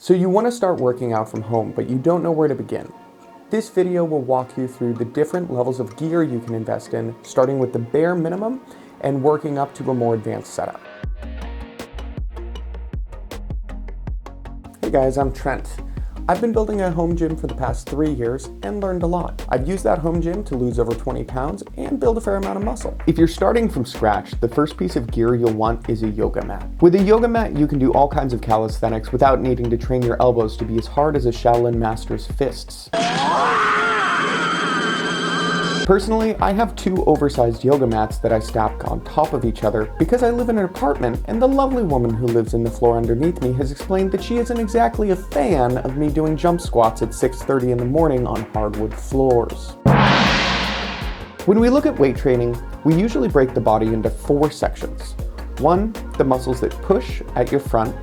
So you want to start working out from home, but you don't know where to begin. This video will walk you through the different levels of gear you can invest in, starting with the bare minimum and working up to a more advanced setup. Hey guys, I'm Trent. I've been building a home gym for the past 3 years and learned a lot. I've used that home gym to lose over 20 pounds and build a fair amount of muscle. If you're starting from scratch, the first piece of gear you'll want is a yoga mat. With a yoga mat, you can do all kinds of calisthenics without needing to train your elbows to be as hard as a Shaolin master's fists. Personally, I have 2 oversized yoga mats that I stack on top of each other because I live in an apartment and the lovely woman who lives in the floor underneath me has explained that she isn't exactly a fan of me doing jump squats at 6:30 in the morning on hardwood floors. When we look at weight training, we usually break the body into 4 sections. 1, the muscles that push at your front,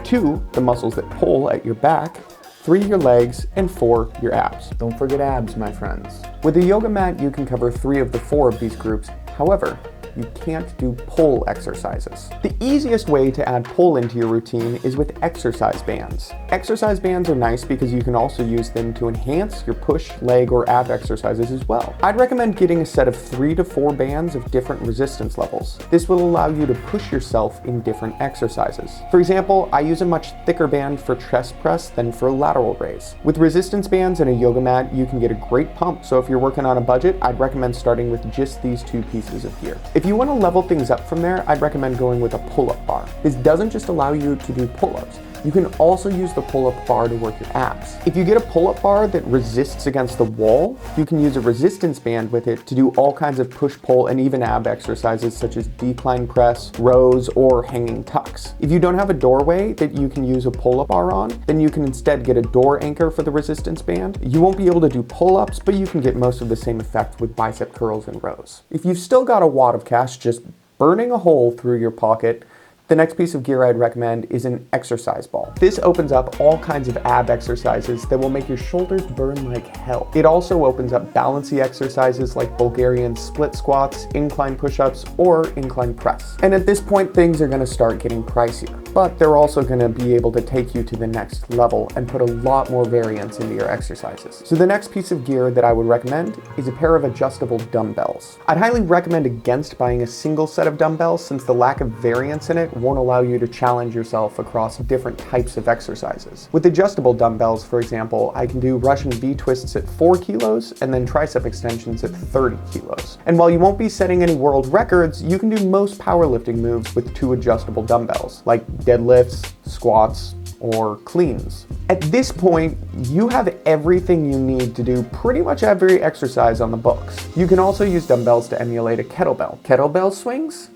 2, the muscles that pull at your back, 3, your legs, and 4, your abs. Don't forget abs, my friends. With a yoga mat, you can cover 3 of the 4 of these groups. However, you can't do pull exercises. The easiest way to add pull into your routine is with exercise bands. Exercise bands are nice because you can also use them to enhance your push, leg, or ab exercises as well. I'd recommend getting a set of 3 to 4 bands of different resistance levels. This will allow you to push yourself in different exercises. For example, I use a much thicker band for chest press than for lateral raise. With resistance bands and a yoga mat, you can get a great pump, so if you're working on a budget, I'd recommend starting with just these 2 pieces of gear. If you want to level things up from there, I'd recommend going with a pull-up bar. This doesn't just allow you to do pull-ups. You can also use the pull-up bar to work your abs. If you get a pull-up bar that resists against the wall, you can use a resistance band with it to do all kinds of push-pull and even ab exercises such as decline press, rows, or hanging tucks. If you don't have a doorway that you can use a pull-up bar on, then you can instead get a door anchor for the resistance band. You won't be able to do pull-ups, but you can get most of the same effect with bicep curls and rows. If you've still got a wad of cash just burning a hole through your pocket, the next piece of gear I'd recommend is an exercise ball. This opens up all kinds of ab exercises that will make your shoulders burn like hell. It also opens up balancy exercises like Bulgarian split squats, incline push-ups, or incline press. And at this point, things are gonna start getting pricier, but they're also gonna be able to take you to the next level and put a lot more variance into your exercises. So the next piece of gear that I would recommend is a pair of adjustable dumbbells. I'd highly recommend against buying a single set of dumbbells since the lack of variance in it won't allow you to challenge yourself across different types of exercises. With adjustable dumbbells, for example, I can do Russian V-twists at 4 kilos and then tricep extensions at 30 kilos. And while you won't be setting any world records, you can do most powerlifting moves with 2 adjustable dumbbells, like deadlifts, squats, or cleans. At this point, you have everything you need to do pretty much every exercise on the books. You can also use dumbbells to emulate a kettlebell. Kettlebell swings?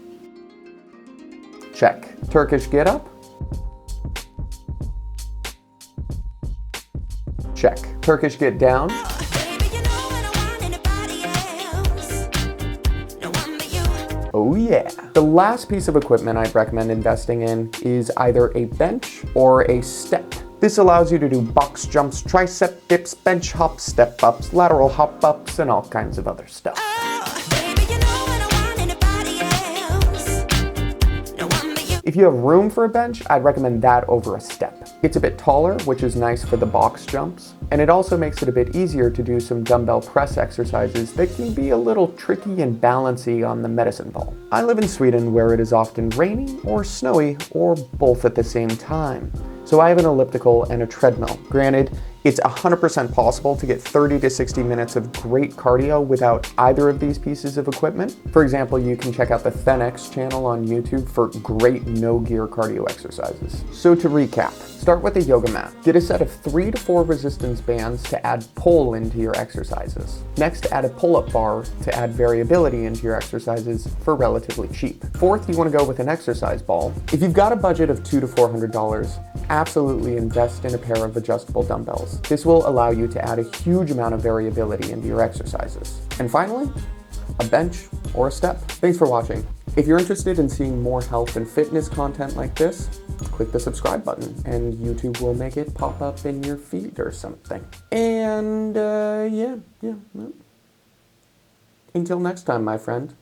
Check. Turkish get up? Check. Turkish get down? Oh yeah. The last piece of equipment I'd recommend investing in is either a bench or a step. This allows you to do box jumps, tricep dips, bench hops, step ups, lateral hop ups, and all kinds of other stuff. If you have room for a bench, I'd recommend that over a step. It's a bit taller, which is nice for the box jumps, and it also makes it a bit easier to do some dumbbell press exercises that can be a little tricky and balancy on the medicine ball. I live in Sweden where it is often rainy or snowy or both at the same time. So I have an elliptical and a treadmill. Granted, it's 100% possible to get 30 to 60 minutes of great cardio without either of these pieces of equipment. For example, you can check out the Thenx channel on YouTube for great no-gear cardio exercises. So to recap, start with a yoga mat. Get a set of 3 to 4 resistance bands to add pull into your exercises. Next, add a pull-up bar to add variability into your exercises for relatively cheap. Fourth, you want to go with an exercise ball. If you've got a budget of $200 to $400, absolutely invest in a pair of adjustable dumbbells. This will allow you to add a huge amount of variability into your exercises. And finally, a bench or a step. Thanks for watching. If you're interested in seeing more health and fitness content like this, click the subscribe button and YouTube will make it pop up in your feed or something. And yeah. Until next time, my friend.